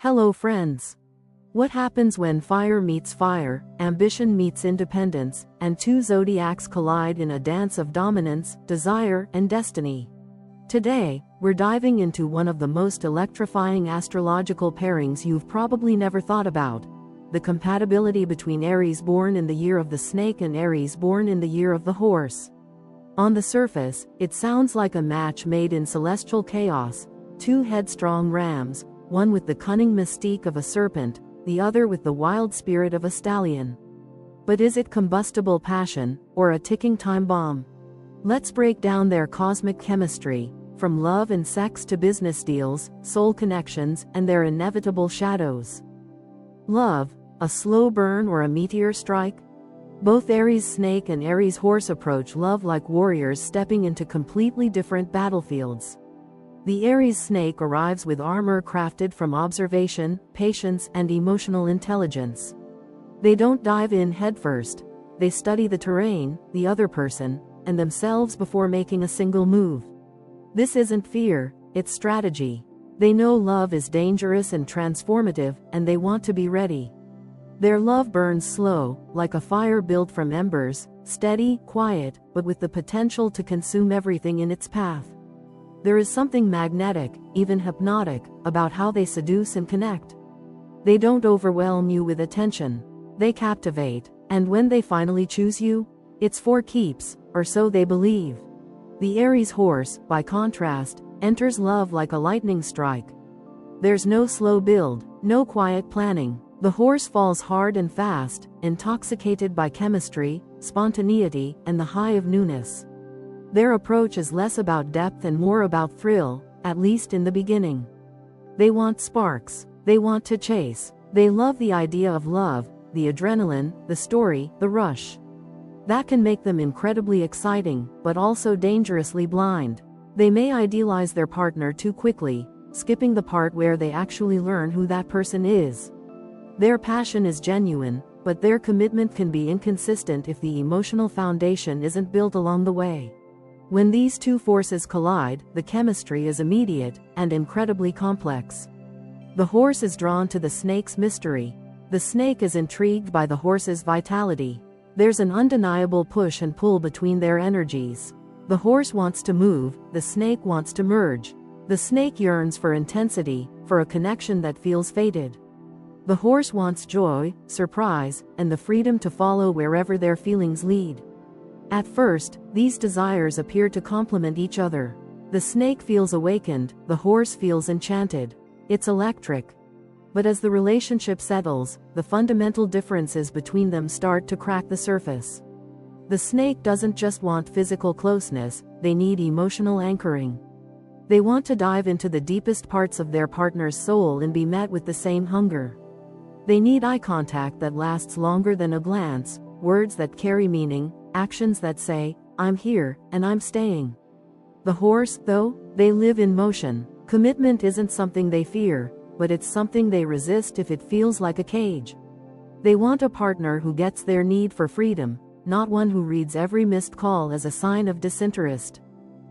Hello friends. What happens when fire meets fire, ambition meets independence, and two zodiacs collide in a dance of dominance, desire, and destiny? Today, we're diving into one of the most electrifying astrological pairings you've probably never thought about: the compatibility between Aries born in the year of the snake and Aries born in the year of the horse. On the surface, it sounds like a match made in celestial chaos: two headstrong rams, one with the cunning mystique of a serpent, the other with the wild spirit of a stallion. But is it combustible passion, or a ticking time bomb? Let's break down their cosmic chemistry, from love and sex to business deals, soul connections, and their inevitable shadows. Love, a slow burn or a meteor strike? Both Aries snake and Aries horse approach love like warriors stepping into completely different battlefields. The Aries snake arrives with armor crafted from observation, patience, and emotional intelligence. They don't dive in headfirst. They study the terrain, the other person, and themselves before making a single move. This isn't fear, it's strategy. They know love is dangerous and transformative, and they want to be ready. Their love burns slow, like a fire built from embers, steady, quiet, but with the potential to consume everything in its path. There is something magnetic, even hypnotic, about how they seduce and connect. They don't overwhelm you with attention. They captivate, and when they finally choose you, it's for keeps, or so they believe. The Aries horse, by contrast, enters love like a lightning strike. There's no slow build, no quiet planning. The horse falls hard and fast, intoxicated by chemistry, spontaneity, and the high of newness. Their approach is less about depth and more about thrill, at least in the beginning. They want sparks. They want to chase. They love the idea of love, the adrenaline, the story, the rush. That can make them incredibly exciting, but also dangerously blind. They may idealize their partner too quickly, skipping the part where they actually learn who that person is. Their passion is genuine, but their commitment can be inconsistent if the emotional foundation isn't built along the way. When these two forces collide, the chemistry is immediate and incredibly complex. The horse is drawn to the snake's mystery. The snake is intrigued by the horse's vitality. There's an undeniable push and pull between their energies. The horse wants to move, the snake wants to merge. The snake yearns for intensity, for a connection that feels fated. The horse wants joy, surprise, and the freedom to follow wherever their feelings lead. At first, these desires appear to complement each other. The snake feels awakened, the horse feels enchanted. It's electric. But as the relationship settles, the fundamental differences between them start to crack the surface. The snake doesn't just want physical closeness, they need emotional anchoring. They want to dive into the deepest parts of their partner's soul and be met with the same hunger. They need eye contact that lasts longer than a glance, words that carry meaning, actions that say, "I'm here, and I'm staying." The horse, though, they live in motion. Commitment isn't something they fear, but it's something they resist if it feels like a cage. They want a partner who gets their need for freedom, not one who reads every missed call as a sign of disinterest.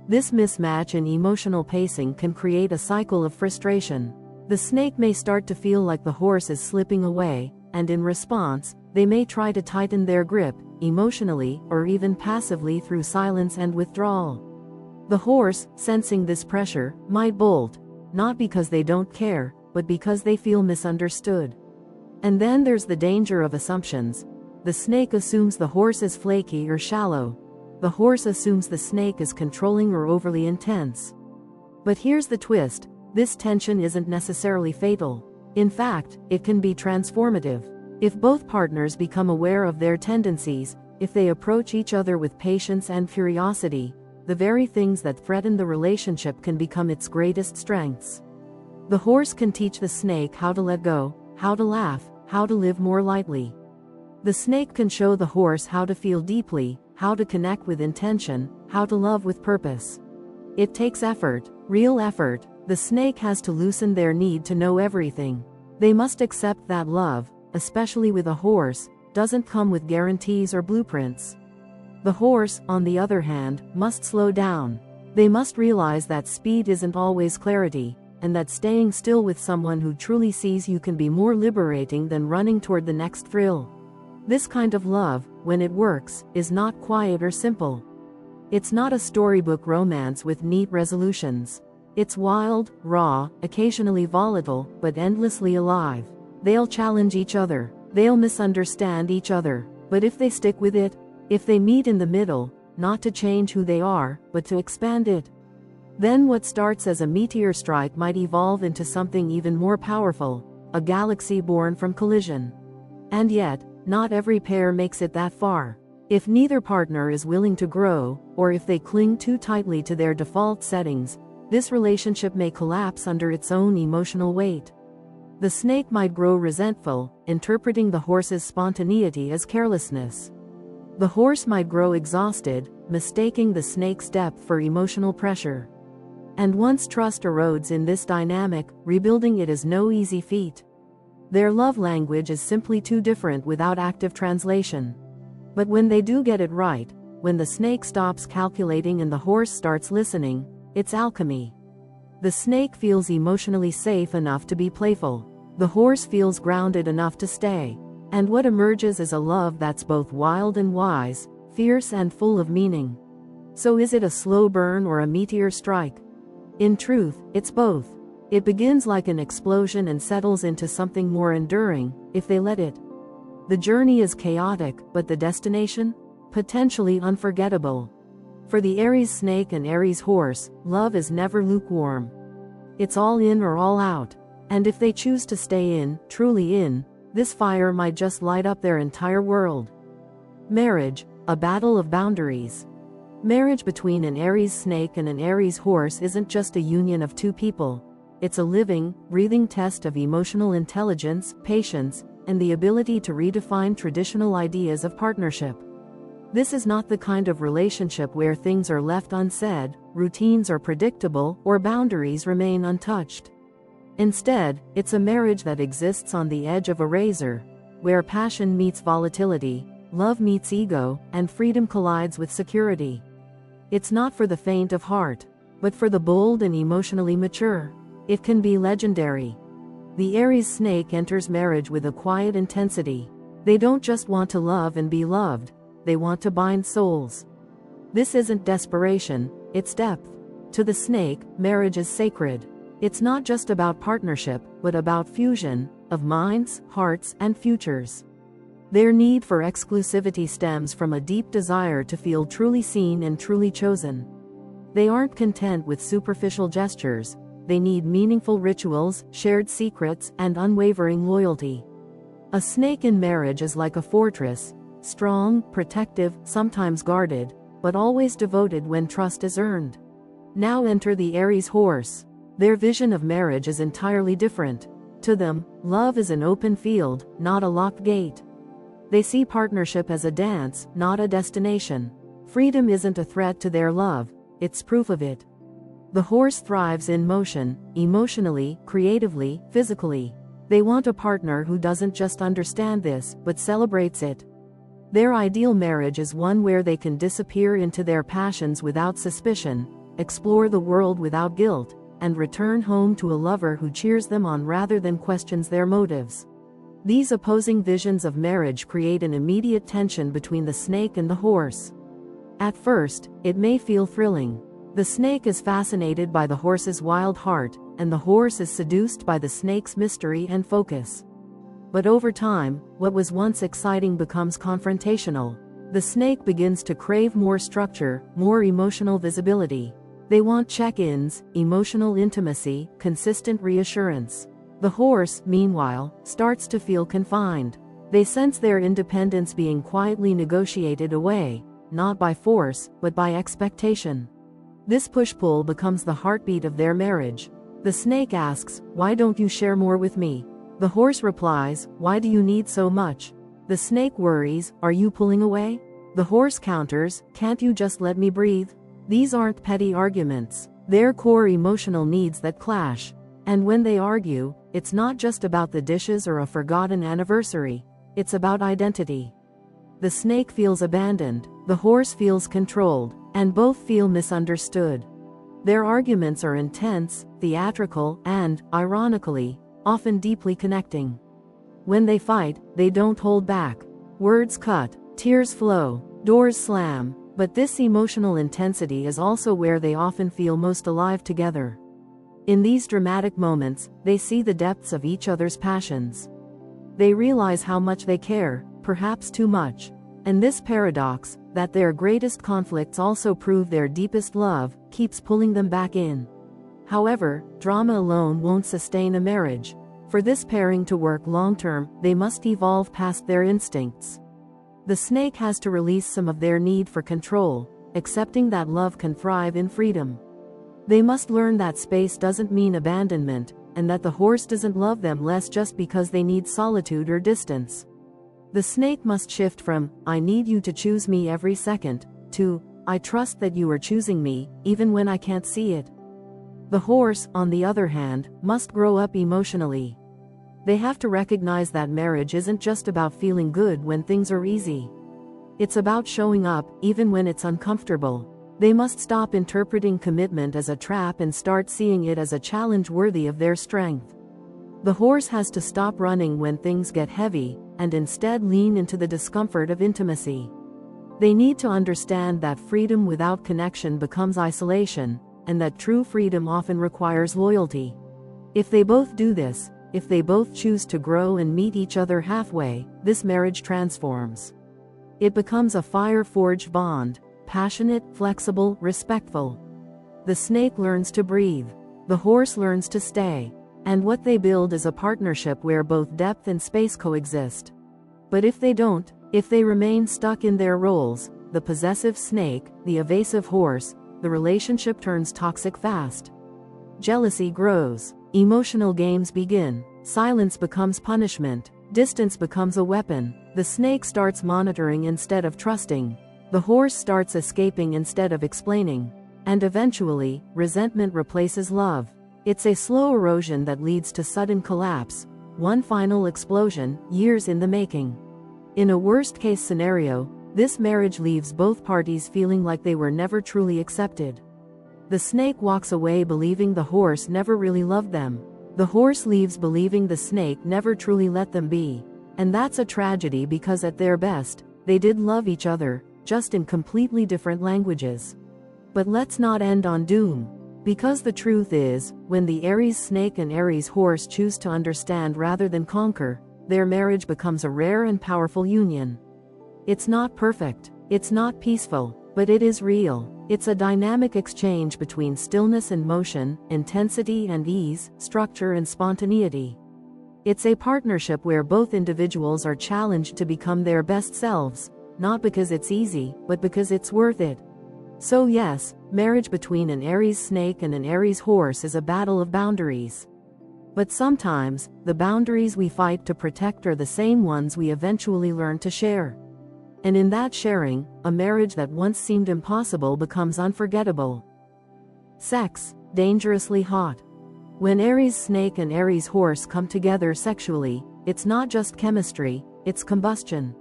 This mismatch in emotional pacing can create a cycle of frustration. The snake may start to feel like the horse is slipping away, and in response, they may try to tighten their grip, emotionally or even passively through silence and withdrawal. The horse, sensing this pressure, might bolt, not because they don't care, but because they feel misunderstood. And then there's the danger of assumptions. The snake assumes the horse is flaky or shallow. The horse assumes the snake is controlling or overly intense. But here's the twist: this tension isn't necessarily fatal. In fact, it can be transformative. If both partners become aware of their tendencies, if they approach each other with patience and curiosity, the very things that threaten the relationship can become its greatest strengths. The horse can teach the snake how to let go, how to laugh, how to live more lightly. The snake can show the horse how to feel deeply, how to connect with intention, how to love with purpose. It takes effort, real effort. The snake has to loosen their need to know everything. They must accept that love, especially with a horse, doesn't come with guarantees or blueprints. The horse, on the other hand, must slow down. They must realize that speed isn't always clarity. and that staying still with someone who truly sees you can be more liberating than running toward the next thrill. This kind of love, when it works, is not quiet or simple. It's not a storybook romance with neat resolutions. It's wild, raw, occasionally volatile, but endlessly alive. They'll challenge each other. They'll misunderstand each other. But if they stick with it, if they meet in the middle, not to change who they are, but to expand it, then what starts as a meteor strike might evolve into something even more powerful, a galaxy born from collision. And yet, not every pair makes it that far. If neither partner is willing to grow, or if they cling too tightly to their default settings, this relationship may collapse under its own emotional weight. The snake might grow resentful, interpreting the horse's spontaneity as carelessness. The horse might grow exhausted, mistaking the snake's depth for emotional pressure. And once trust erodes in this dynamic, rebuilding it is no easy feat. Their love language is simply too different without active translation. But when they do get it right, when the snake stops calculating and the horse starts listening, it's alchemy. The snake feels emotionally safe enough to be playful. The horse feels grounded enough to stay. And what emerges is a love that's both wild and wise, fierce and full of meaning. So is it a slow burn or a meteor strike? In truth, it's both. It begins like an explosion and settles into something more enduring, if they let it. The journey is chaotic, but the destination? Potentially unforgettable. For the Aries snake and Aries horse, love is never lukewarm. It's all in or all out. And if they choose to stay in, truly in, this fire might just light up their entire world. Marriage, a battle of boundaries. Marriage between an Aries snake and an Aries horse isn't just a union of two people. It's a living, breathing test of emotional intelligence, patience, and the ability to redefine traditional ideas of partnership. This is not the kind of relationship where things are left unsaid, routines are predictable, or boundaries remain untouched. Instead, it's a marriage that exists on the edge of a razor, where passion meets volatility, love meets ego, and freedom collides with security. It's not for the faint of heart, but for the bold and emotionally mature. It can be legendary. The Aries snake enters marriage with a quiet intensity. They don't just want to love and be loved, they want to bind souls. This isn't desperation, it's depth. To the snake, marriage is sacred. It's not just about partnership, but about fusion of minds, hearts, and futures. Their need for exclusivity stems from a deep desire to feel truly seen and truly chosen. They aren't content with superficial gestures. They need meaningful rituals, shared secrets, and unwavering loyalty. A snake in marriage is like a fortress, strong, protective, sometimes guarded, but always devoted when trust is earned. Now enter the Aries horse. Their vision of marriage is entirely different. To them, love is an open field, not a locked gate. They see partnership as a dance, not a destination. Freedom isn't a threat to their love, it's proof of it. The horse thrives in motion, emotionally, creatively, physically. They want a partner who doesn't just understand this, but celebrates it. Their ideal marriage is one where they can disappear into their passions without suspicion, explore the world without guilt, and return home to a lover who cheers them on rather than questions their motives. These opposing visions of marriage create an immediate tension between the snake and the horse. At first, it may feel thrilling. The snake is fascinated by the horse's wild heart, and the horse is seduced by the snake's mystery and focus. But over time, what was once exciting becomes confrontational. The snake begins to crave more structure, more emotional visibility. They want check-ins, emotional intimacy, consistent reassurance. The horse, meanwhile, starts to feel confined. They sense their independence being quietly negotiated away, not by force, but by expectation. This push-pull becomes the heartbeat of their marriage. The snake asks, "Why don't you share more with me?" The horse replies, "Why do you need so much?" The snake worries, "Are you pulling away?" The horse counters, "Can't you just let me breathe?" These aren't petty arguments. They're core emotional needs that clash. And when they argue, it's not just about the dishes or a forgotten anniversary. It's about identity. The snake feels abandoned, the horse feels controlled, and both feel misunderstood. Their arguments are intense, theatrical, and, ironically, often deeply connecting. When they fight, they don't hold back. Words cut, tears flow, doors slam, but this emotional intensity is also where they often feel most alive together. In these dramatic moments, they see the depths of each other's passions. They realize how much they care, perhaps too much. And this paradox, that their greatest conflicts also prove their deepest love, keeps pulling them back in. However, drama alone won't sustain a marriage. For this pairing to work long-term, they must evolve past their instincts. The snake has to release some of their need for control, accepting that love can thrive in freedom. They must learn that space doesn't mean abandonment, and that the horse doesn't love them less just because they need solitude or distance. The snake must shift from, "I need you to choose me every second," to, "I trust that you are choosing me, even when I can't see it." The horse, on the other hand, must grow up emotionally. They have to recognize that marriage isn't just about feeling good when things are easy. It's about showing up, even when it's uncomfortable. They must stop interpreting commitment as a trap and start seeing it as a challenge worthy of their strength. The horse has to stop running when things get heavy, and instead lean into the discomfort of intimacy. They need to understand that freedom without connection becomes isolation, and that true freedom often requires loyalty. If they both do this, if they both choose to grow and meet each other halfway, this marriage transforms. It becomes a fire-forged bond, passionate, flexible, respectful. The snake learns to breathe. The horse learns to stay. And what they build is a partnership where both depth and space coexist. But if they don't, if they remain stuck in their roles, the possessive snake, the evasive horse, the relationship turns toxic fast. Jealousy grows. Emotional games begin. Silence becomes punishment. Distance becomes a weapon. The snake starts monitoring instead of trusting. The horse starts escaping instead of explaining. And eventually, resentment replaces love. It's a slow erosion that leads to sudden collapse. One final explosion, years in the making. In a worst-case scenario, this marriage leaves both parties feeling like they were never truly accepted. The snake walks away believing the horse never really loved them. The horse leaves believing the snake never truly let them be. And that's a tragedy because at their best, they did love each other, just in completely different languages. But let's not end on doom. Because the truth is, when the Aries snake and Aries horse choose to understand rather than conquer, their marriage becomes a rare and powerful union. It's not perfect, it's not peaceful, but it is real. It's a dynamic exchange between stillness and motion, intensity and ease, structure and spontaneity. It's a partnership where both individuals are challenged to become their best selves, not because it's easy, but because it's worth it. So yes, marriage between an Aries snake and an Aries horse is a battle of boundaries. But sometimes, the boundaries we fight to protect are the same ones we eventually learn to share. And in that sharing, a marriage that once seemed impossible becomes unforgettable. Sex, dangerously hot. When Aries snake and Aries horse come together sexually, it's not just chemistry, it's combustion.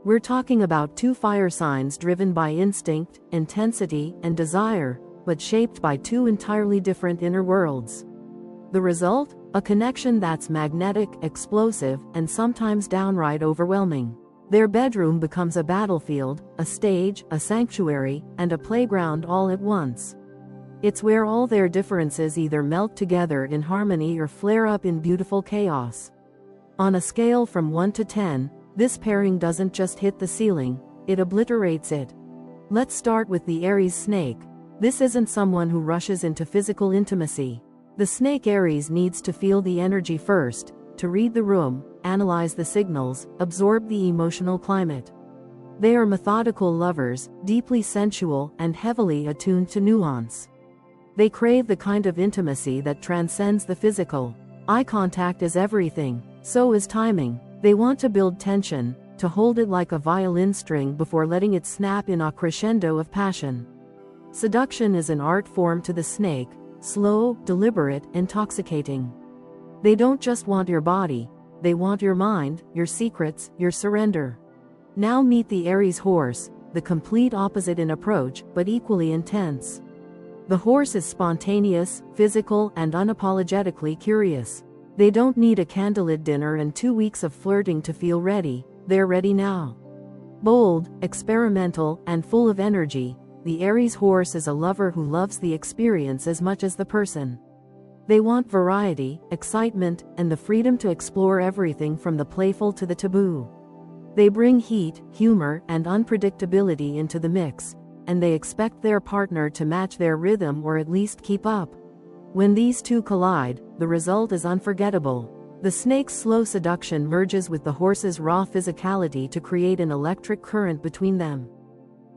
We're talking about two fire signs driven by instinct, intensity, and desire, but shaped by two entirely different inner worlds. The result? A connection that's magnetic, explosive, and sometimes downright overwhelming. Their bedroom becomes a battlefield, a stage, a sanctuary, and a playground all at once. It's where all their differences either melt together in harmony or flare up in beautiful chaos. On a scale from 1 to 10, this pairing doesn't just hit the ceiling, it obliterates it. Let's start with the Aries snake. This isn't someone who rushes into physical intimacy. The snake Aries needs to feel the energy first, to read the room, analyze the signals, absorb the emotional climate. They are methodical lovers, deeply sensual, and heavily attuned to nuance. They crave the kind of intimacy that transcends the physical. Eye contact is everything, so is timing. They want to build tension, to hold it like a violin string before letting it snap in a crescendo of passion. Seduction is an art form to the snake, slow, deliberate, intoxicating. They don't just want your body, they want your mind, your secrets, your surrender. Now meet the Aries horse, the complete opposite in approach, but equally intense. The horse is spontaneous, physical, and unapologetically curious. They don't need a candlelit dinner and 2 weeks of flirting to feel ready, they're ready now. Bold, experimental, and full of energy, the Aries horse is a lover who loves the experience as much as the person. They want variety, excitement, and the freedom to explore everything from the playful to the taboo. They bring heat, humor, and unpredictability into the mix, and they expect their partner to match their rhythm or at least keep up. When these two collide, the result is unforgettable. The snake's slow seduction merges with the horse's raw physicality to create an electric current between them.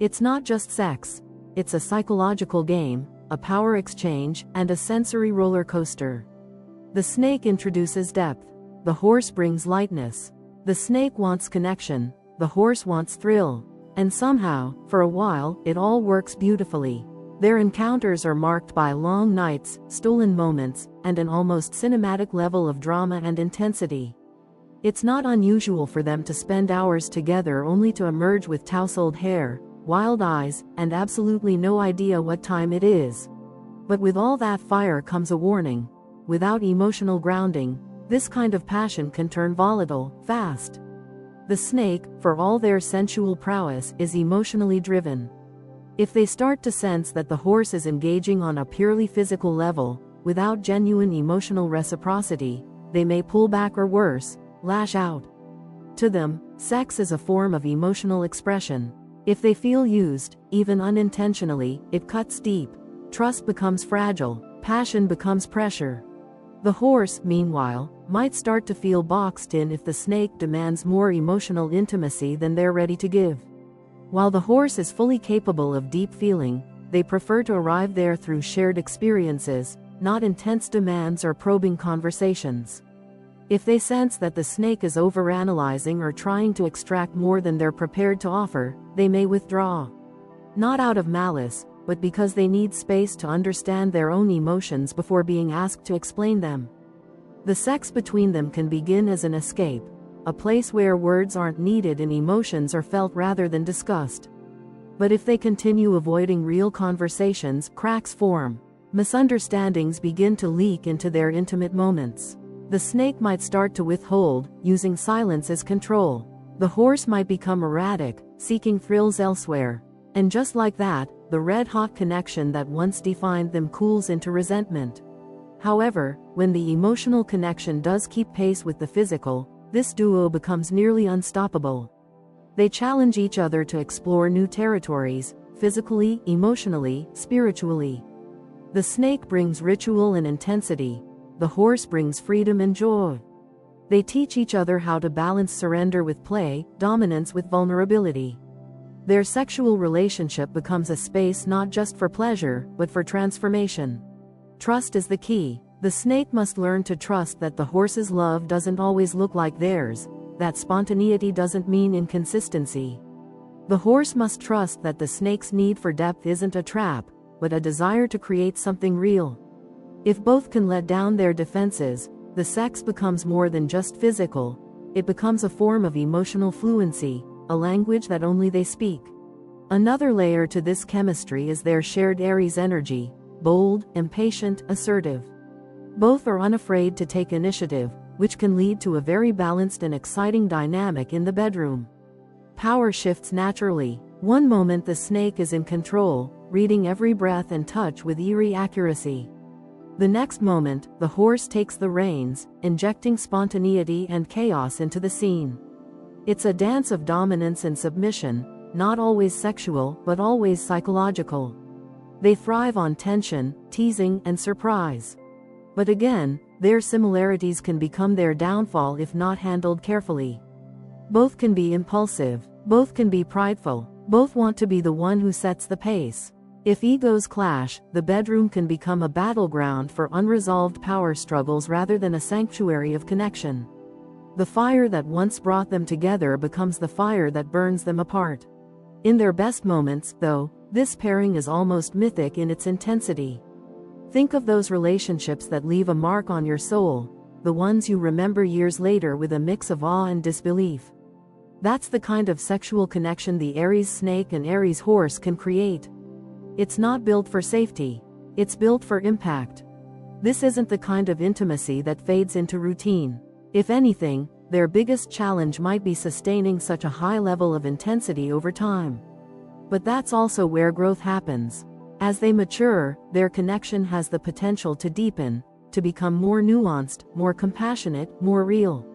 It's not just sex, it's a psychological game, a power exchange, and a sensory roller coaster. The snake introduces depth. The horse brings lightness. The snake wants connection. The horse wants thrill. And somehow, for a while, it all works beautifully. Their encounters are marked by long nights, stolen moments, and an almost cinematic level of drama and intensity. It's not unusual for them to spend hours together only to emerge with tousled hair, wild eyes, and absolutely no idea what time it is. But with all that fire comes a warning. Without emotional grounding, this kind of passion can turn volatile, fast. The snake, for all their sensual prowess, is emotionally driven. If they start to sense that the horse is engaging on a purely physical level, without genuine emotional reciprocity, they may pull back or worse, lash out. To them, sex is a form of emotional expression. If they feel used, even unintentionally, it cuts deep. Trust becomes fragile, passion becomes pressure. The horse, meanwhile, might start to feel boxed in if the snake demands more emotional intimacy than they're ready to give. While the horse is fully capable of deep feeling, they prefer to arrive there through shared experiences, not intense demands or probing conversations. If they sense that the snake is overanalyzing or trying to extract more than they're prepared to offer, they may withdraw. Not out of malice, but because they need space to understand their own emotions before being asked to explain them. The sex between them can begin as an escape, a place where words aren't needed and emotions are felt rather than discussed. But if they continue avoiding real conversations, cracks form. Misunderstandings begin to leak into their intimate moments. The snake might start to withhold, using silence as control. The horse might become erratic, seeking thrills elsewhere. And just like that, the red-hot connection that once defined them cools into resentment. However, when the emotional connection does keep pace with the physical, this duo becomes nearly unstoppable. They challenge each other to explore new territories, physically, emotionally, spiritually. The snake brings ritual and intensity. The horse brings freedom and joy. They teach each other how to balance surrender with play, dominance with vulnerability. Their sexual relationship becomes a space not just for pleasure, but for transformation. Trust is the key. The snake must learn to trust that the horse's love doesn't always look like theirs, that spontaneity doesn't mean inconsistency. The horse must trust that the snake's need for depth isn't a trap, but a desire to create something real. If both can let down their defenses, the sex becomes more than just physical. It becomes a form of emotional fluency, a language that only they speak. Another layer to this chemistry is their shared Aries energy, bold, impatient, assertive. Both are unafraid to take initiative, which can lead to a very balanced and exciting dynamic in the bedroom. Power shifts naturally. One moment the snake is in control, reading every breath and touch with eerie accuracy. The next moment, the horse takes the reins, injecting spontaneity and chaos into the scene. It's a dance of dominance and submission, not always sexual, but always psychological. They thrive on tension, teasing, and surprise. But again, their similarities can become their downfall if not handled carefully. Both can be impulsive, both can be prideful, both want to be the one who sets the pace. If egos clash, the bedroom can become a battleground for unresolved power struggles rather than a sanctuary of connection. The fire that once brought them together becomes the fire that burns them apart. In their best moments, though, this pairing is almost mythic in its intensity. Think of those relationships that leave a mark on your soul, the ones you remember years later with a mix of awe and disbelief. That's the kind of sexual connection the Aries snake and Aries horse can create. It's not built for safety. It's built for impact. This isn't the kind of intimacy that fades into routine. If anything, their biggest challenge might be sustaining such a high level of intensity over time. But that's also where growth happens. As they mature, their connection has the potential to deepen, to become more nuanced, more compassionate, more real.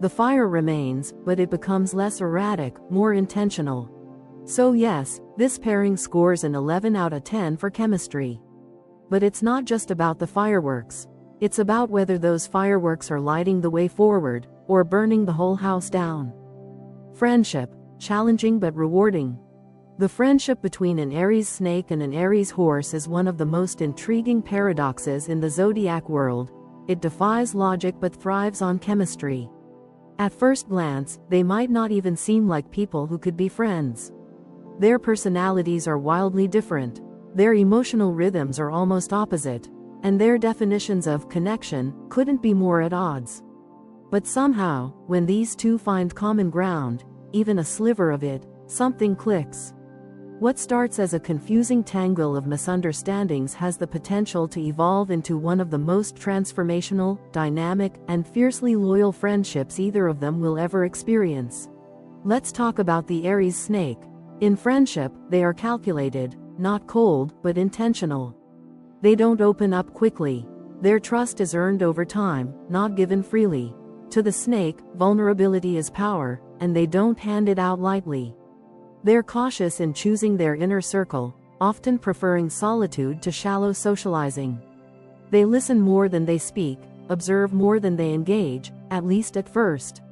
The fire remains, but it becomes less erratic, more intentional. So yes, this pairing scores an 11 out of 10 for chemistry. But it's not just about the fireworks. It's about whether those fireworks are lighting the way forward, or burning the whole house down. Friendship, challenging but rewarding. The friendship between an Aries snake and an Aries horse is one of the most intriguing paradoxes in the zodiac world. It defies logic but thrives on chemistry. At first glance, they might not even seem like people who could be friends. Their personalities are wildly different. Their emotional rhythms are almost opposite, and their definitions of connection couldn't be more at odds. But somehow, when these two find common ground, even a sliver of it, something clicks. What starts as a confusing tangle of misunderstandings has the potential to evolve into one of the most transformational, dynamic, and fiercely loyal friendships either of them will ever experience. Let's talk about the Aries snake. In friendship, they are calculated, not cold, but intentional. They don't open up quickly. Their trust is earned over time, not given freely. To the snake, vulnerability is power, and they don't hand it out lightly. They're cautious in choosing their inner circle, often preferring solitude to shallow socializing. They listen more than they speak, observe more than they engage, at least at first.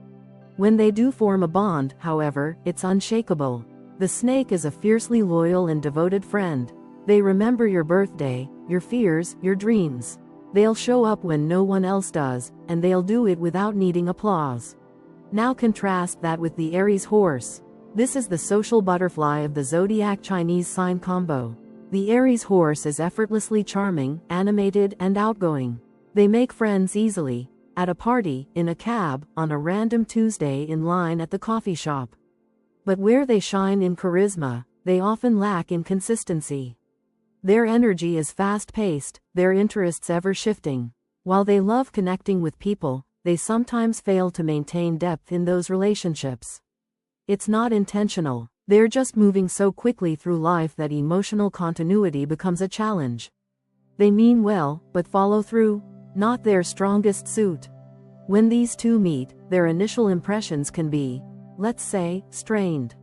When they do form a bond, however, it's unshakable. The snake is a fiercely loyal and devoted friend. They remember your birthday, your fears, your dreams. They'll show up when no one else does, and they'll do it without needing applause. Now contrast that with the Aries horse. This is the social butterfly of the zodiac Chinese sign combo. The Aries horse is effortlessly charming, animated, and outgoing. They make friends easily, at a party, in a cab, on a random Tuesday in line at the coffee shop. But where they shine in charisma, they often lack in consistency. Their energy is fast-paced, their interests ever-shifting. While they love connecting with people, they sometimes fail to maintain depth in those relationships. It's not intentional. They're just moving so quickly through life that emotional continuity becomes a challenge. They mean well, but follow through, not their strongest suit. When these two meet, their initial impressions can be, let's say, strained.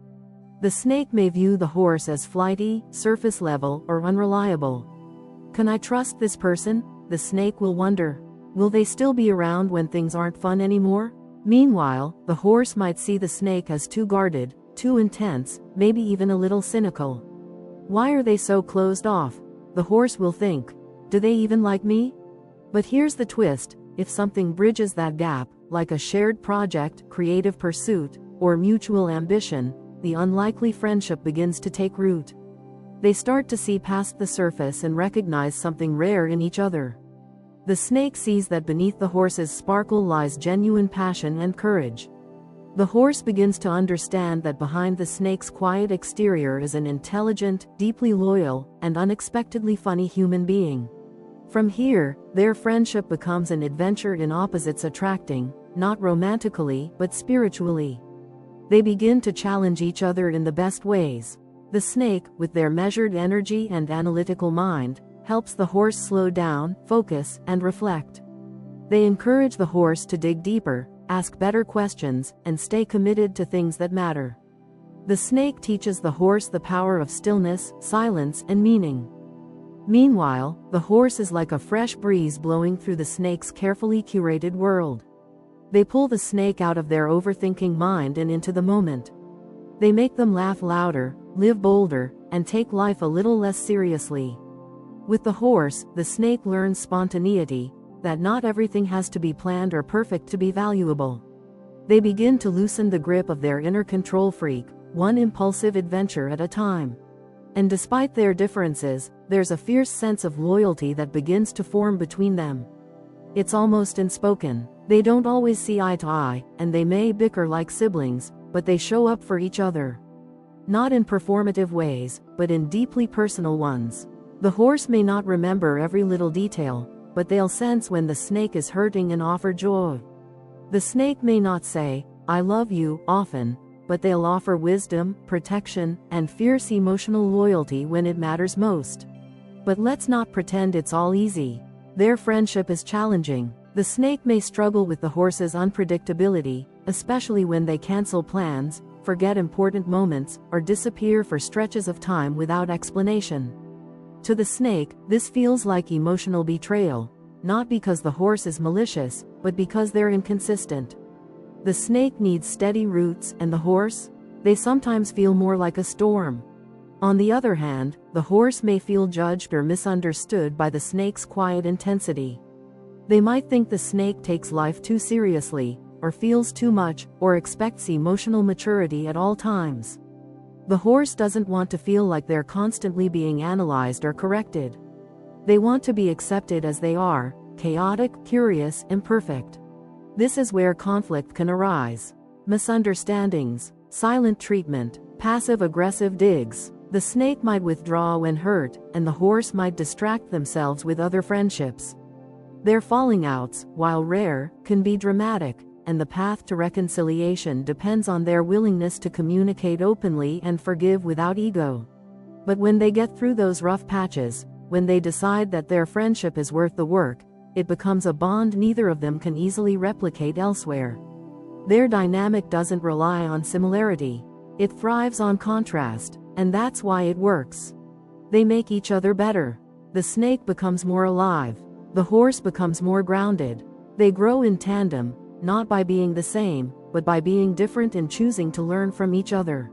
The snake may view the horse as flighty, surface level, or unreliable. Can I trust this person? The snake will wonder. Will they still be around when things aren't fun anymore? Meanwhile, the horse might see the snake as too guarded, too intense, maybe even a little cynical. Why are they so closed off? The horse will think. Do they even like me? But here's the twist: if something bridges that gap, like a shared project, creative pursuit, or mutual ambition, the unlikely friendship begins to take root. They start to see past the surface and recognize something rare in each other. The snake sees that beneath the horse's sparkle lies genuine passion and courage. The horse begins to understand that behind the snake's quiet exterior is an intelligent, deeply loyal, and unexpectedly funny human being. From here, their friendship becomes an adventure in opposites attracting, not romantically, but spiritually. They begin to challenge each other in the best ways. The snake, with their measured energy and analytical mind, helps the horse slow down, focus, and reflect. They encourage the horse to dig deeper, ask better questions, and stay committed to things that matter. The snake teaches the horse the power of stillness, silence, and meaning. Meanwhile, the horse is like a fresh breeze blowing through the snake's carefully curated world. They pull the snake out of their overthinking mind and into the moment. They make them laugh louder, live bolder, and take life a little less seriously. With the horse, the snake learns spontaneity, that not everything has to be planned or perfect to be valuable. They begin to loosen the grip of their inner control freak, one impulsive adventure at a time. And despite their differences, there's a fierce sense of loyalty that begins to form between them. It's almost unspoken. They don't always see eye to eye, and they may bicker like siblings, but they show up for each other. Not in performative ways, but in deeply personal ones. The horse may not remember every little detail, but they'll sense when the snake is hurting and offer joy. The snake may not say, "I love you," often, but they'll offer wisdom, protection, and fierce emotional loyalty when it matters most. But let's not pretend it's all easy. Their friendship is challenging. The snake may struggle with the horse's unpredictability, especially when they cancel plans, forget important moments, or disappear for stretches of time without explanation. To the snake, this feels like emotional betrayal, not because the horse is malicious, but because they're inconsistent. The snake needs steady roots, and the horse? They sometimes feel more like a storm. On the other hand, the horse may feel judged or misunderstood by the snake's quiet intensity. They might think the snake takes life too seriously, or feels too much, or expects emotional maturity at all times. The horse doesn't want to feel like they're constantly being analyzed or corrected. They want to be accepted as they are, chaotic, curious, imperfect. This is where conflict can arise. Misunderstandings, silent treatment, passive-aggressive digs. The snake might withdraw when hurt, and the horse might distract themselves with other friendships. Their falling outs, while rare, can be dramatic, and the path to reconciliation depends on their willingness to communicate openly and forgive without ego. But when they get through those rough patches, when they decide that their friendship is worth the work, it becomes a bond neither of them can easily replicate elsewhere. Their dynamic doesn't rely on similarity. It thrives on contrast, and that's why it works. They make each other better. The snake becomes more alive. The horse becomes more grounded. They grow in tandem, not by being the same, but by being different and choosing to learn from each other.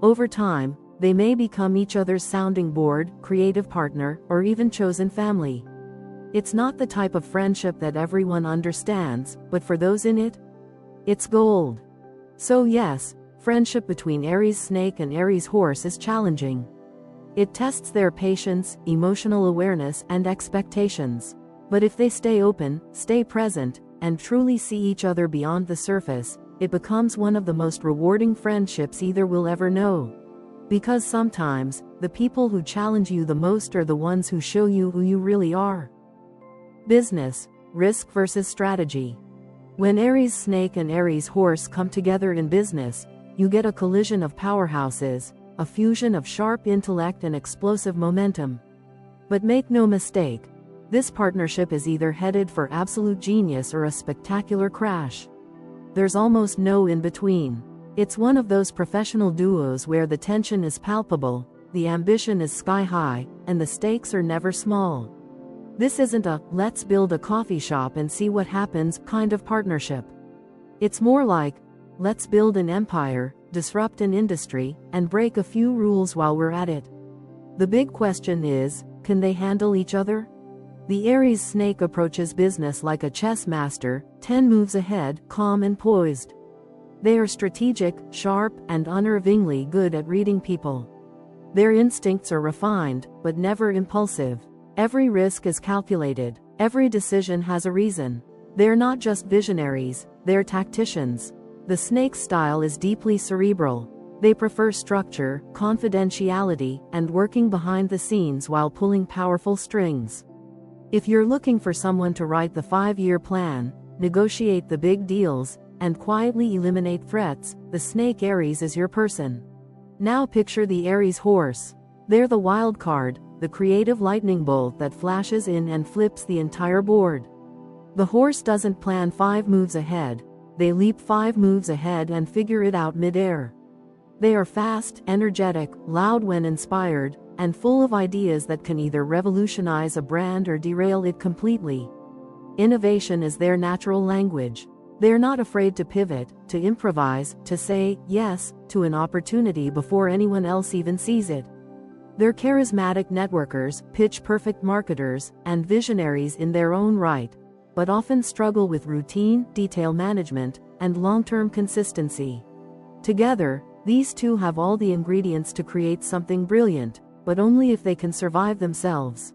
Over time, they may become each other's sounding board, creative partner, or even chosen family. It's not the type of friendship that everyone understands, but for those in it, it's gold. So yes, friendship between Aries snake and Aries horse is challenging. It tests their patience, emotional awareness, and expectations. But if they stay open, stay present, and truly see each other beyond the surface, it becomes one of the most rewarding friendships either will ever know. Because sometimes, the people who challenge you the most are the ones who show you who you really are. Business, risk versus strategy. When Aries snake and Aries horse come together in business, you get a collision of powerhouses, a fusion of sharp intellect and explosive momentum. But make no mistake, this partnership is either headed for absolute genius or a spectacular crash. There's almost no in-between. It's one of those professional duos where the tension is palpable, the ambition is sky-high, and the stakes are never small. This isn't a "let's build a coffee shop and see what happens" kind of partnership. It's more like, let's build an empire, disrupt an industry, and break a few rules while we're at it. The big question is, can they handle each other? The Aries snake approaches business like a chess master, 10 moves ahead, calm and poised. They are strategic, sharp, and unnervingly good at reading people. Their instincts are refined, but never impulsive. Every risk is calculated. Every decision has a reason. They're not just visionaries, they're tacticians. The snake's style is deeply cerebral. They prefer structure, confidentiality, and working behind the scenes while pulling powerful strings. If you're looking for someone to write the 5-year plan, negotiate the big deals, and quietly eliminate threats, the snake Aries is your person. Now picture the Aries horse. They're the wild card, the creative lightning bolt that flashes in and flips the entire board. The horse doesn't plan 5 moves ahead, they leap 5 moves ahead and figure it out mid-air. They are fast, energetic, loud when inspired, and full of ideas that can either revolutionize a brand or derail it completely. Innovation is their natural language. They're not afraid to pivot, to improvise, to say yes to an opportunity before anyone else even sees it. They're charismatic networkers, pitch-perfect marketers, and visionaries in their own right, but often struggle with routine, detail management, and long-term consistency. Together, these two have all the ingredients to create something brilliant, but only if they can survive themselves.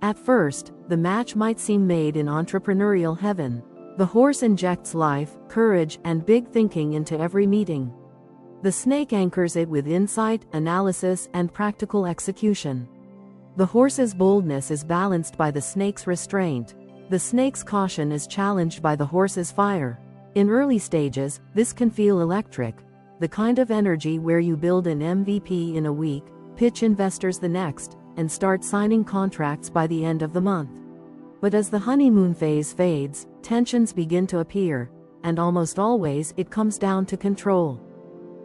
At first, the match might seem made in entrepreneurial heaven. The horse injects life, courage, and big thinking into every meeting. The snake anchors it with insight, analysis, and practical execution. The horse's boldness is balanced by the snake's restraint. The snake's caution is challenged by the horse's fire. In early stages, this can feel electric, the kind of energy where you build an MVP in a week, pitch investors the next, and start signing contracts by the end of the month. But as the honeymoon phase fades, tensions begin to appear, and almost always it comes down to control.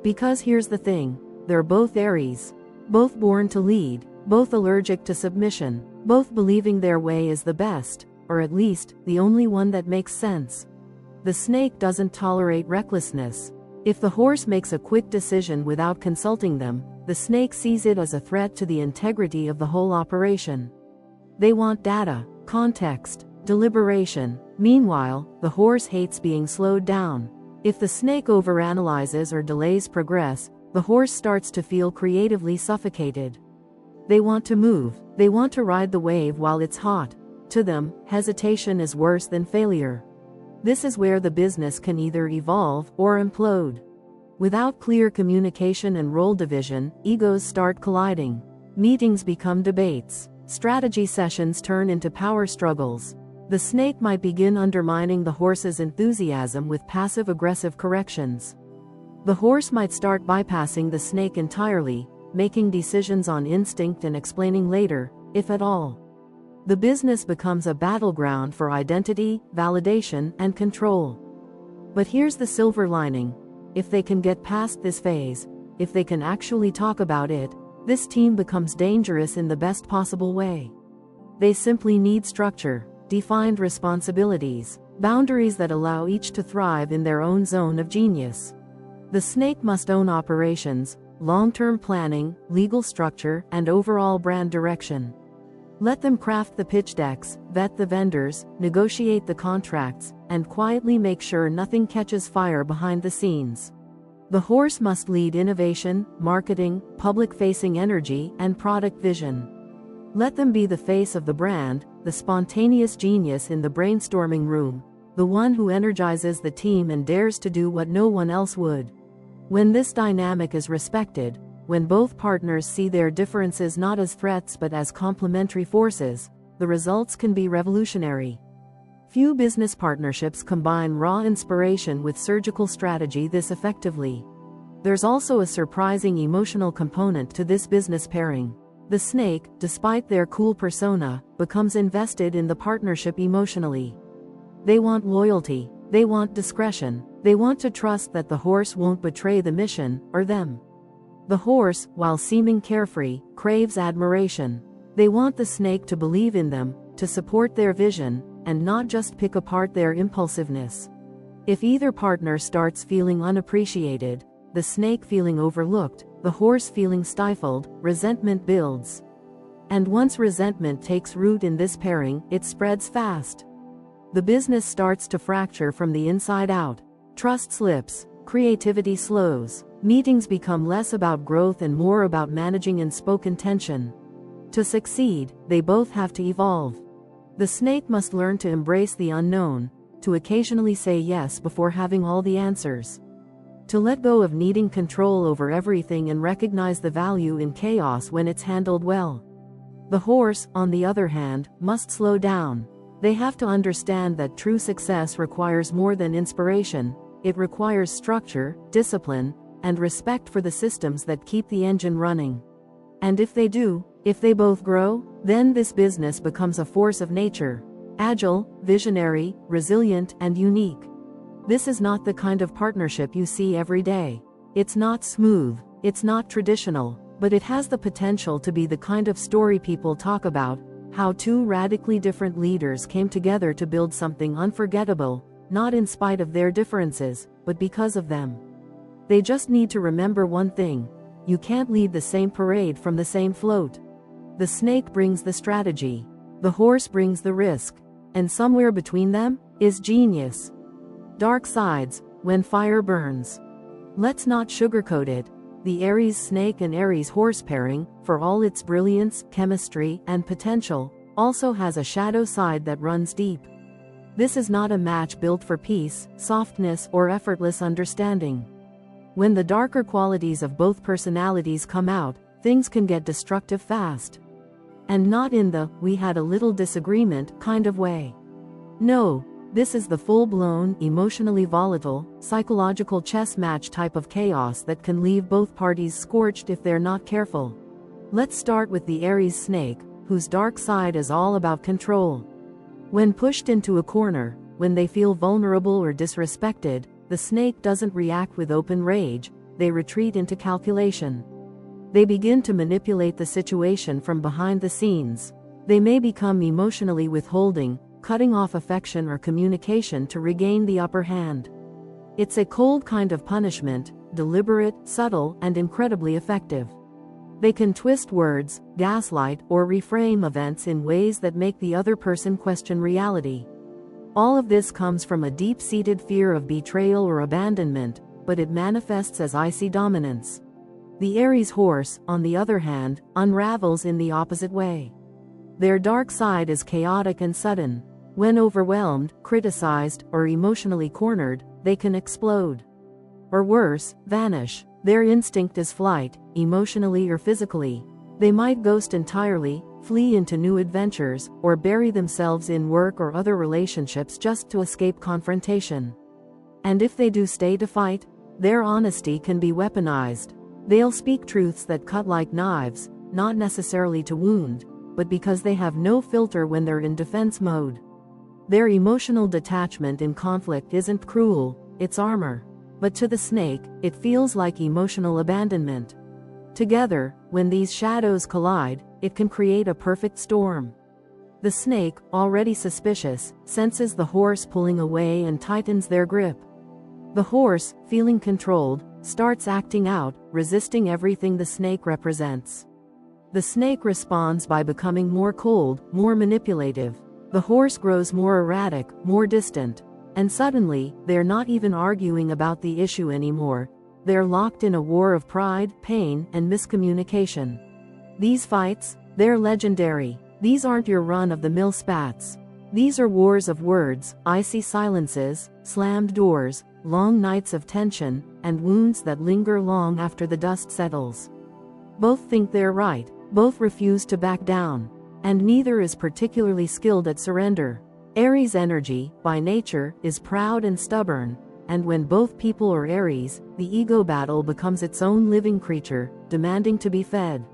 Because here's the thing, they're both Aries. Both born to lead, both allergic to submission, both believing their way is the best, or at least, the only one that makes sense. The snake doesn't tolerate recklessness. If the horse makes a quick decision without consulting them, the snake sees it as a threat to the integrity of the whole operation. They want data, context, deliberation. Meanwhile, the horse hates being slowed down. If the snake overanalyzes or delays progress, the horse starts to feel creatively suffocated. They want to move, they want to ride the wave while it's hot. To them, hesitation is worse than failure. This is where the business can either evolve or implode. Without clear communication and role division, egos start colliding. Meetings become debates. Strategy sessions turn into power struggles. The snake might begin undermining the horse's enthusiasm with passive-aggressive corrections. The horse might start bypassing the snake entirely, making decisions on instinct and explaining later, if at all. The business becomes a battleground for identity, validation, and control. But here's the silver lining. If they can get past this phase, if they can actually talk about it, this team becomes dangerous in the best possible way. They simply need structure, defined responsibilities, boundaries that allow each to thrive in their own zone of genius. The snake must own operations, long-term planning, legal structure, and overall brand direction. Let them craft the pitch decks, vet the vendors, negotiate the contracts, and quietly make sure nothing catches fire behind the scenes. The horse must lead innovation, marketing, public-facing energy, and product vision. Let them be the face of the brand, the spontaneous genius in the brainstorming room, the one who energizes the team and dares to do what no one else would. When this dynamic is respected, when both partners see their differences not as threats but as complementary forces, the results can be revolutionary. Few business partnerships combine raw inspiration with surgical strategy this effectively. There's also a surprising emotional component to this business pairing. The snake, despite their cool persona, becomes invested in the partnership emotionally. They want loyalty, they want discretion, they want to trust that the horse won't betray the mission, or them. The horse, while seeming carefree, craves admiration. They want the snake to believe in them, to support their vision, and not just pick apart their impulsiveness. If either partner starts feeling unappreciated, the snake feeling overlooked, the horse feeling stifled, resentment builds. And once resentment takes root in this pairing, it spreads fast. The business starts to fracture from the inside out. Trust slips, creativity slows, meetings become less about growth and more about managing unspoken tension. To succeed, they both have to evolve. The snake must learn to embrace the unknown, to occasionally say yes before having all the answers. To let go of needing control over everything and recognize the value in chaos when it's handled well. The horse, on the other hand, must slow down. They have to understand that true success requires more than inspiration. It requires structure, discipline, and respect for the systems that keep the engine running. And if they do, if they both grow, then this business becomes a force of nature. Agile, visionary, resilient, and unique. This is not the kind of partnership you see every day. It's not smooth, it's not traditional, but it has the potential to be the kind of story people talk about, how two radically different leaders came together to build something unforgettable, not in spite of their differences, but because of them. They just need to remember one thing: you can't lead the same parade from the same float. The snake brings the strategy, the horse brings the risk, and somewhere between them is genius. Dark sides, when fire burns. Let's not sugarcoat it. The Aries snake and Aries horse pairing, for all its brilliance, chemistry, and potential, also has a shadow side that runs deep. This is not a match built for peace, softness, or effortless understanding. When the darker qualities of both personalities come out, things can get destructive fast. And not in the "we had a little disagreement" kind of way. No, this is the full-blown, emotionally volatile, psychological chess match type of chaos that can leave both parties scorched if they're not careful. Let's start with the Aries snake, whose dark side is all about control. When pushed into a corner, when they feel vulnerable or disrespected, the snake doesn't react with open rage, they retreat into calculation. They begin to manipulate the situation from behind the scenes. They may become emotionally withholding, cutting off affection or communication to regain the upper hand. It's a cold kind of punishment, deliberate, subtle, and incredibly effective. They can twist words, gaslight, or reframe events in ways that make the other person question reality. All of this comes from a deep-seated fear of betrayal or abandonment, but it manifests as icy dominance. The Aries horse, on the other hand, unravels in the opposite way. Their dark side is chaotic and sudden. When overwhelmed, criticized, or emotionally cornered, they can explode. Or worse, vanish. Their instinct is flight, emotionally or physically. They might ghost entirely, flee into new adventures, or bury themselves in work or other relationships just to escape confrontation. And if they do stay to fight, their honesty can be weaponized. They'll speak truths that cut like knives, not necessarily to wound, but because they have no filter when they're in defense mode. Their emotional detachment in conflict isn't cruel, it's armor. But to the snake, it feels like emotional abandonment. Together, when these shadows collide, it can create a perfect storm. The snake, already suspicious, senses the horse pulling away and tightens their grip. The horse, feeling controlled, starts acting out, resisting everything the snake represents. The snake responds by becoming more cold, more manipulative. The horse grows more erratic, more distant. And suddenly, they're not even arguing about the issue anymore. They're locked in a war of pride, pain, and miscommunication. These fights, they're legendary. These aren't your run-of-the-mill spats. These are wars of words, icy silences, slammed doors, long nights of tension, and wounds that linger long after the dust settles. Both think they're right, both refuse to back down, and neither is particularly skilled at surrender. Aries energy, by nature, is proud and stubborn, and when both people are Aries, the ego battle becomes its own living creature, demanding to be fed.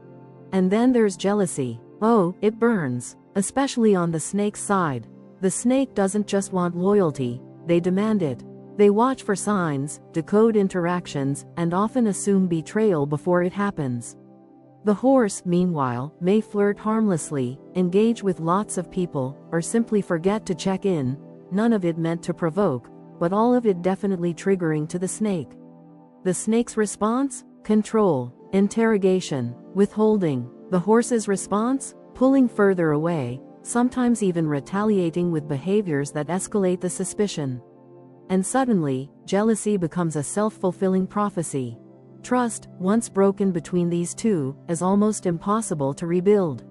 And then there's jealousy. Oh, it burns, especially on the snake's side. The snake doesn't just want loyalty, they demand it. They watch for signs, decode interactions, and often assume betrayal before it happens. The horse, meanwhile, may flirt harmlessly, engage with lots of people, or simply forget to check in, none of it meant to provoke, but all of it definitely triggering to the snake. The snake's response? Control, interrogation, withholding. The horse's response? Pulling further away, sometimes even retaliating with behaviors that escalate the suspicion. And suddenly, jealousy becomes a self-fulfilling prophecy. Trust, once broken between these two, is almost impossible to rebuild.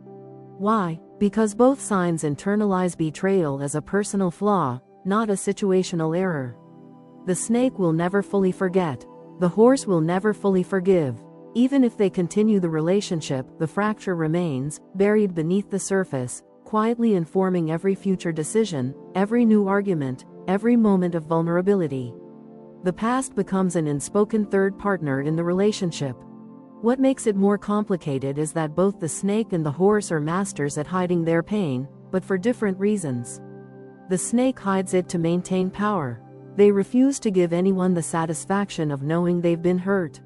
Why? Because both signs internalize betrayal as a personal flaw, not a situational error. The snake will never fully forget. The horse will never fully forgive. Even if they continue the relationship, the fracture remains, buried beneath the surface, quietly informing every future decision, every new argument, every moment of vulnerability. The past becomes an unspoken third partner in the relationship. What makes it more complicated is that both the snake and the horse are masters at hiding their pain, but for different reasons. The snake hides it to maintain power. They refuse to give anyone the satisfaction of knowing they've been hurt.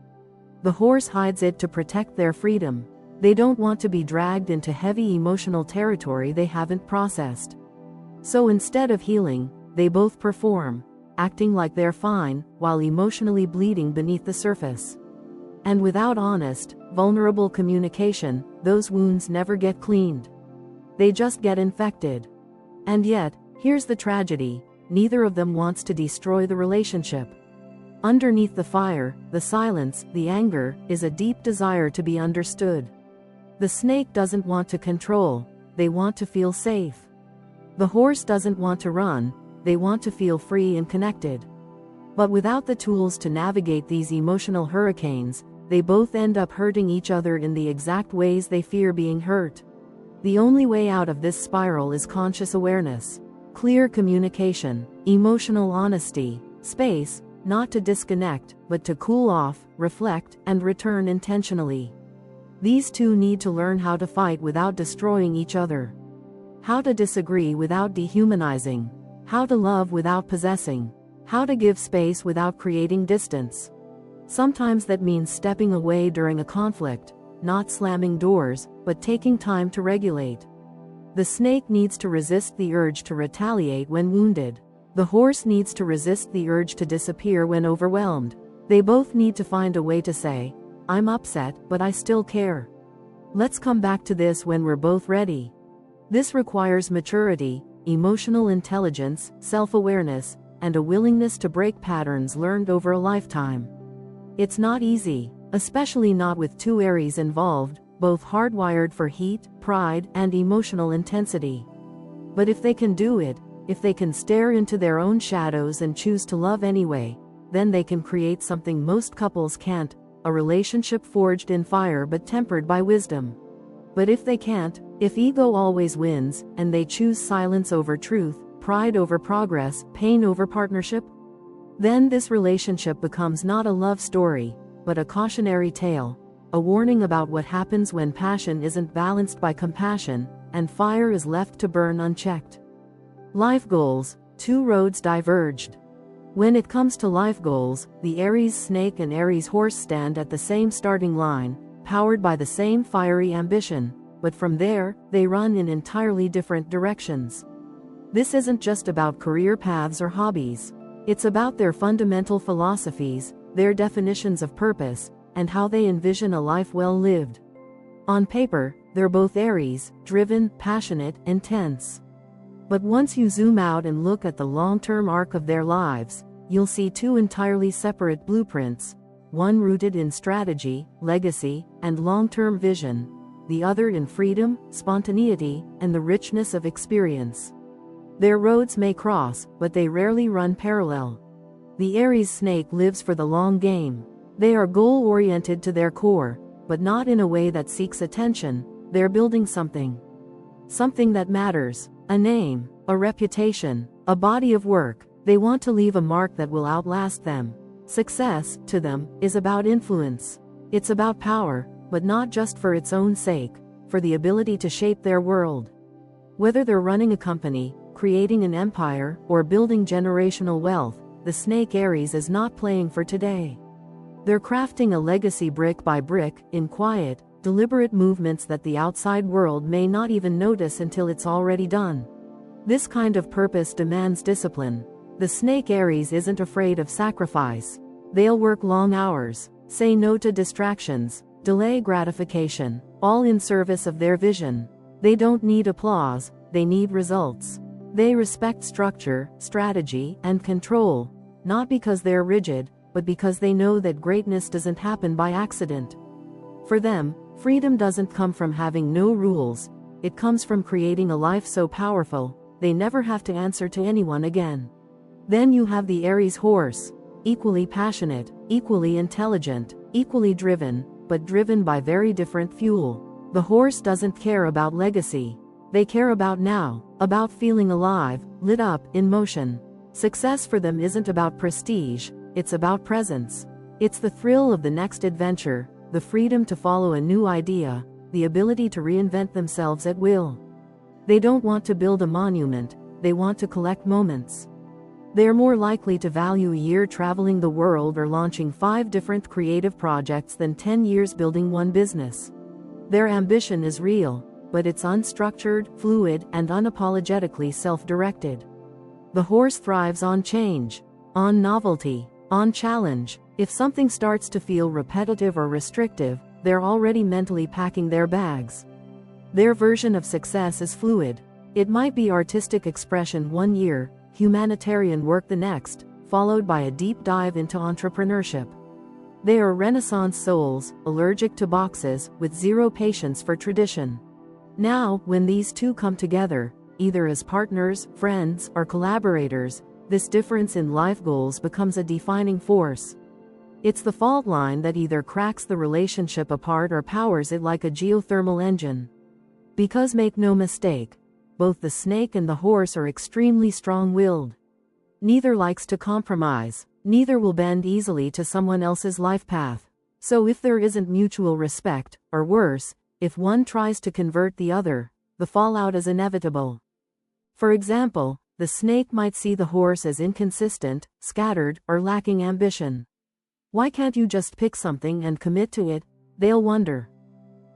The horse hides it to protect their freedom. They don't want to be dragged into heavy emotional territory they haven't processed. So instead of healing, they both perform, acting like they're fine, while emotionally bleeding beneath the surface. And without honest, vulnerable communication, those wounds never get cleaned. They just get infected. And yet, here's the tragedy, neither of them wants to destroy the relationship. Underneath the fire, the silence, the anger, is a deep desire to be understood. The snake doesn't want to control, they want to feel safe. The horse doesn't want to run, they want to feel free and connected. But without the tools to navigate these emotional hurricanes, they both end up hurting each other in the exact ways they fear being hurt. The only way out of this spiral is conscious awareness, clear communication, emotional honesty, space, not to disconnect, but to cool off, reflect, and return intentionally. These two need to learn how to fight without destroying each other, how to disagree without dehumanizing, how to love without possessing, how to give space without creating distance. Sometimes that means stepping away during a conflict, not slamming doors, but taking time to regulate. The snake needs to resist the urge to retaliate when wounded. The horse needs to resist the urge to disappear when overwhelmed. They both need to find a way to say, "I'm upset, but I still care. Let's come back to this when we're both ready." This requires maturity, emotional intelligence, self-awareness, and a willingness to break patterns learned over a lifetime. It's not easy, especially not with two Aries involved, both hardwired for heat, pride, and emotional intensity. But if they can do it, if they can stare into their own shadows and choose to love anyway, then they can create something most couples can't, a relationship forged in fire but tempered by wisdom. But if they can't, if ego always wins, and they choose silence over truth, pride over progress, pain over partnership, then this relationship becomes not a love story, but a cautionary tale, a warning about what happens when passion isn't balanced by compassion, and fire is left to burn unchecked. Life goals, two roads diverged. When it comes to life goals, the Aries snake and Aries horse stand at the same starting line, powered by the same fiery ambition, but from there, they run in entirely different directions. This isn't just about career paths or hobbies. It's about their fundamental philosophies, their definitions of purpose, and how they envision a life well lived. On paper, they're both Aries, driven, passionate, intense. But once you zoom out and look at the long-term arc of their lives, you'll see two entirely separate blueprints, one rooted in strategy, legacy, and long-term vision, the other in freedom, spontaneity, and the richness of experience. Their roads may cross, but they rarely run parallel. The Aries snake lives for the long game. They are goal-oriented to their core, but not in a way that seeks attention. They're building something. Something that matters. A name, a reputation, a body of work. They want to leave a mark that will outlast them. Success, to them, is about influence. It's about power, but not just for its own sake, for the ability to shape their world. Whether they're running a company, creating an empire, or building generational wealth, the snake Aries is not playing for today. They're crafting a legacy brick by brick, in quiet, deliberate movements that the outside world may not even notice until it's already done. This kind of purpose demands discipline. The snake Aries isn't afraid of sacrifice. They'll work long hours, say no to distractions, delay gratification, all in service of their vision. They don't need applause, they need results. They respect structure, strategy, and control, not because they're rigid, but because they know that greatness doesn't happen by accident. For them, freedom doesn't come from having no rules, it comes from creating a life so powerful, they never have to answer to anyone again. Then you have the Aries horse, equally passionate, equally intelligent, equally driven, but driven by very different fuel. The horse doesn't care about legacy. They care about now, about feeling alive, lit up, in motion. Success for them isn't about prestige, it's about presence. It's the thrill of the next adventure, the freedom to follow a new idea, the ability to reinvent themselves at will. They don't want to build a monument, they want to collect moments. They're more likely to value a year traveling the world or launching 5 different creative projects than 10 years building one business. Their ambition is real, but it's unstructured, fluid, and unapologetically self-directed. The horse thrives on change, on novelty, on challenge. If something starts to feel repetitive or restrictive, they're already mentally packing their bags. Their version of success is fluid. It might be artistic expression one year, humanitarian work the next, followed by a deep dive into entrepreneurship. They are Renaissance souls, allergic to boxes, with zero patience for tradition. Now, when these two come together, either as partners, friends, or collaborators, this difference in life goals becomes a defining force. It's the fault line that either cracks the relationship apart or powers it like a geothermal engine. Because make no mistake, both the snake and the horse are extremely strong-willed. Neither likes to compromise, neither will bend easily to someone else's life path. So if there isn't mutual respect, or worse, if one tries to convert the other, the fallout is inevitable. For example, the snake might see the horse as inconsistent, scattered, or lacking ambition. Why can't you just pick something and commit to it? They'll wonder.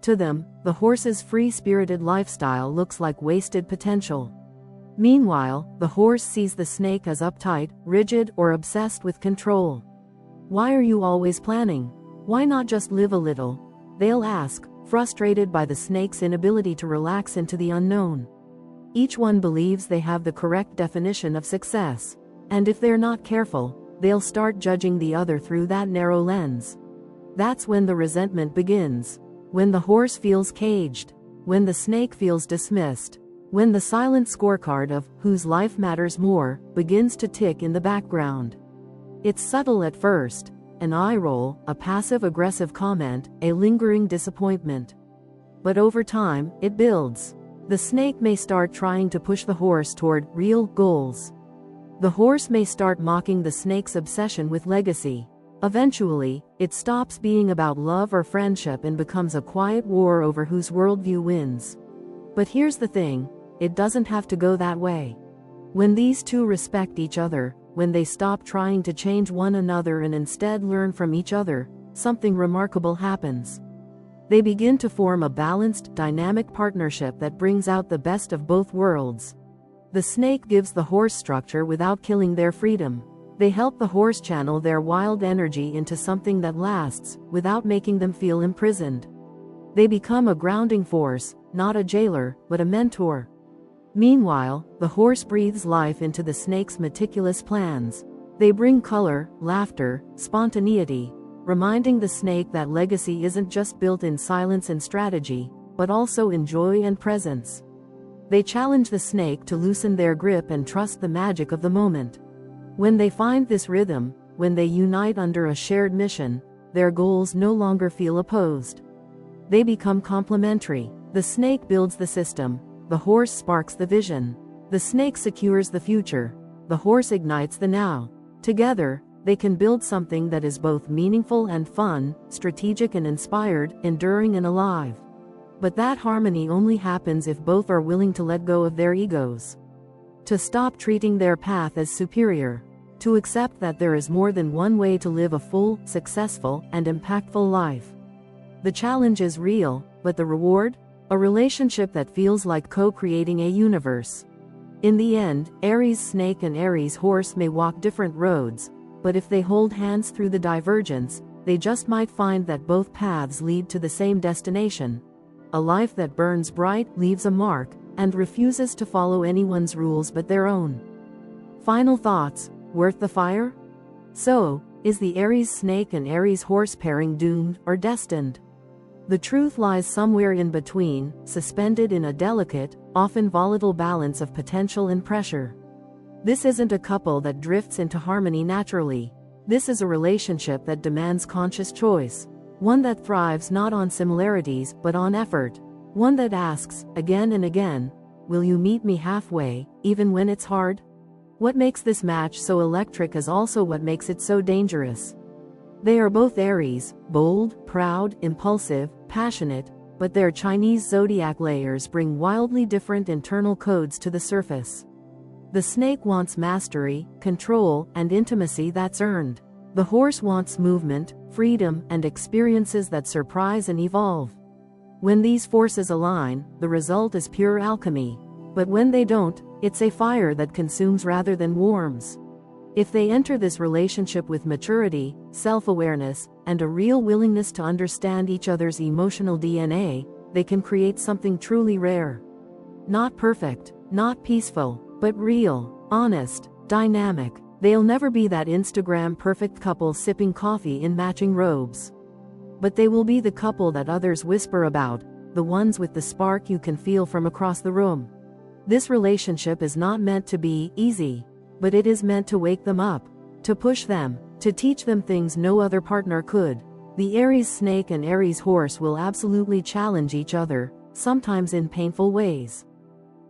To them, the horse's free-spirited lifestyle looks like wasted potential. Meanwhile, the horse sees the snake as uptight, rigid, or obsessed with control. Why are you always planning? Why not just live a little? They'll ask, frustrated by the snake's inability to relax into the unknown. Each one believes they have the correct definition of success. And if they're not careful, they'll start judging the other through that narrow lens. That's when the resentment begins. When the horse feels caged. When the snake feels dismissed. When the silent scorecard of whose life matters more begins to tick in the background. It's subtle at first. An eye roll, a passive-aggressive comment, a lingering disappointment. But over time, it builds. The snake may start trying to push the horse toward real goals. The horse may start mocking the snake's obsession with legacy. Eventually, it stops being about love or friendship and becomes a quiet war over whose worldview wins. But here's the thing, it doesn't have to go that way. When these two respect each other, when they stop trying to change one another and instead learn from each other, something remarkable happens. They begin to form a balanced, dynamic partnership that brings out the best of both worlds. The snake gives the horse structure without killing their freedom. They help the horse channel their wild energy into something that lasts, without making them feel imprisoned. They become a grounding force, not a jailer, but a mentor. Meanwhile, the horse breathes life into the snake's meticulous plans. They bring color, laughter, spontaneity, reminding the snake that legacy isn't just built in silence and strategy, but also in joy and presence. They challenge the snake to loosen their grip and trust the magic of the moment. When they find this rhythm, when they unite under a shared mission, their goals no longer feel opposed. They become complementary. The snake builds the system, the horse sparks the vision. The snake secures the future, the horse ignites the now. Together, they can build something that is both meaningful and fun, strategic and inspired, enduring and alive. But that harmony only happens if both are willing to let go of their egos. To stop treating their path as superior. To accept that there is more than one way to live a full, successful, and impactful life. The challenge is real, but the reward? A relationship that feels like co-creating a universe. In the end, Aries snake and Aries horse may walk different roads, but if they hold hands through the divergence, they just might find that both paths lead to the same destination. A life that burns bright, leaves a mark, and refuses to follow anyone's rules but their own. Final thoughts, worth the fire? So, is the Aries snake and Aries horse pairing doomed or destined? The truth lies somewhere in between, suspended in a delicate, often volatile balance of potential and pressure. This isn't a couple that drifts into harmony naturally. This is a relationship that demands conscious choice. One that thrives not on similarities but on effort. One that asks, again and again, will you meet me halfway, even when it's hard? What makes this match so electric is also what makes it so dangerous. They are both Aries, bold, proud, impulsive, passionate, but their Chinese zodiac layers bring wildly different internal codes to the surface. The snake wants mastery, control, and intimacy that's earned. The horse wants movement, freedom, and experiences that surprise and evolve. When these forces align, the result is pure alchemy. But when they don't, it's a fire that consumes rather than warms. If they enter this relationship with maturity, self-awareness, and a real willingness to understand each other's emotional DNA, they can create something truly rare. Not perfect, not peaceful, but real, honest, dynamic. They'll never be that Instagram perfect couple sipping coffee in matching robes. But they will be the couple that others whisper about, the ones with the spark you can feel from across the room. This relationship is not meant to be easy, but it is meant to wake them up, to push them, to teach them things no other partner could. The Aries snake and Aries horse will absolutely challenge each other, sometimes in painful ways.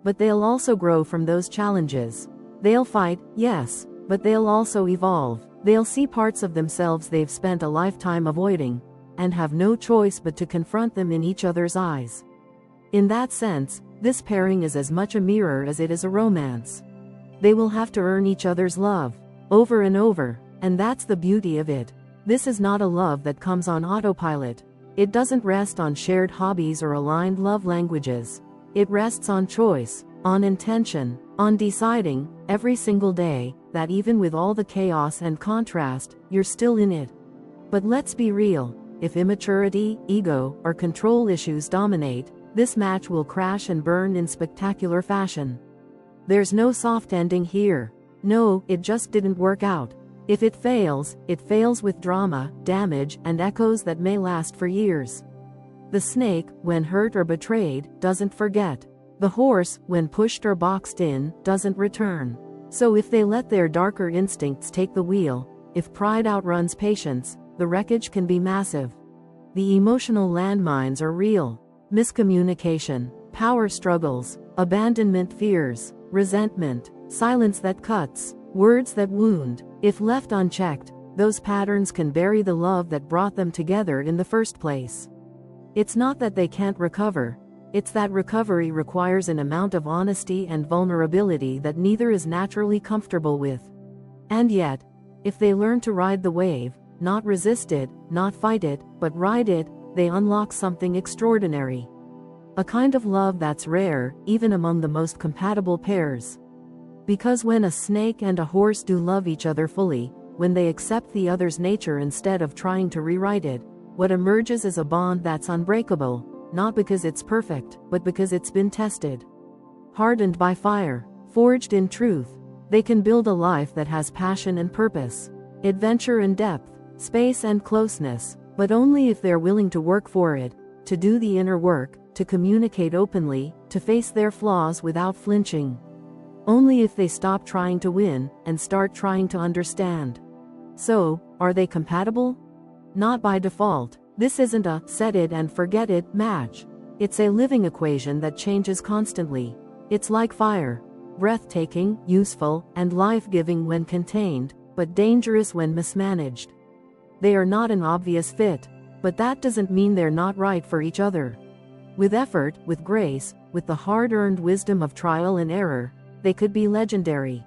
But they'll also grow from those challenges. They'll fight, yes, but they'll also evolve. They'll see parts of themselves they've spent a lifetime avoiding, and have no choice but to confront them in each other's eyes. In that sense, this pairing is as much a mirror as it is a romance. They will have to earn each other's love, over and over, and that's the beauty of it. This is not a love that comes on autopilot. It doesn't rest on shared hobbies or aligned love languages. It rests on choice, on intention, on deciding, every single day, that even with all the chaos and contrast, you're still in it. But let's be real, if immaturity, ego, or control issues dominate, this match will crash and burn in spectacular fashion. There's no soft ending here. No, it just didn't work out. If it fails with drama, damage, and echoes that may last for years. The snake, when hurt or betrayed, doesn't forget. The horse, when pushed or boxed in, doesn't return. So if they let their darker instincts take the wheel, if pride outruns patience, the wreckage can be massive. The emotional landmines are real. Miscommunication, power struggles, abandonment fears, resentment, silence that cuts, words that wound. If left unchecked, those patterns can bury the love that brought them together in the first place. It's not that they can't recover, it's that recovery requires an amount of honesty and vulnerability that neither is naturally comfortable with. And yet, if they learn to ride the wave, not resist it, not fight it, but ride it, they unlock something extraordinary. A kind of love that's rare, even among the most compatible pairs. Because when a snake and a horse do love each other fully, when they accept the other's nature instead of trying to rewrite it, what emerges is a bond that's unbreakable, not because it's perfect, but because it's been tested. Hardened by fire, forged in truth, they can build a life that has passion and purpose, adventure and depth, space and closeness, but only if they're willing to work for it, to do the inner work, to communicate openly, to face their flaws without flinching. Only if they stop trying to win, and start trying to understand. So, are they compatible? Not by default. This isn't a set it and forget it match. It's a living equation that changes constantly. It's like fire. Breathtaking, useful, and life-giving when contained, but dangerous when mismanaged. They are not an obvious fit, but that doesn't mean they're not right for each other. With effort, with grace, with the hard-earned wisdom of trial and error, they could be legendary.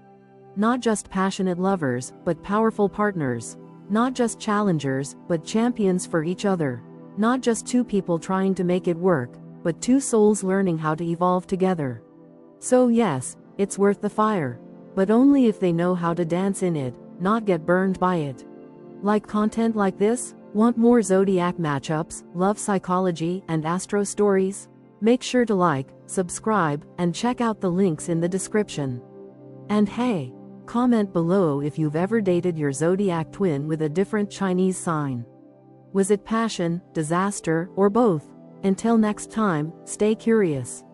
Not just passionate lovers, but powerful partners. Not just challengers, but champions for each other. Not just two people trying to make it work, but two souls learning how to evolve together. So yes, it's worth the fire. But only if they know how to dance in it, not get burned by it. Like content like this? Want more zodiac matchups, love psychology, and astro stories? Make sure to like, subscribe, and check out the links in the description. And hey, comment below if you've ever dated your zodiac twin with a different Chinese sign. Was it passion, disaster, or both? Until next time, stay curious.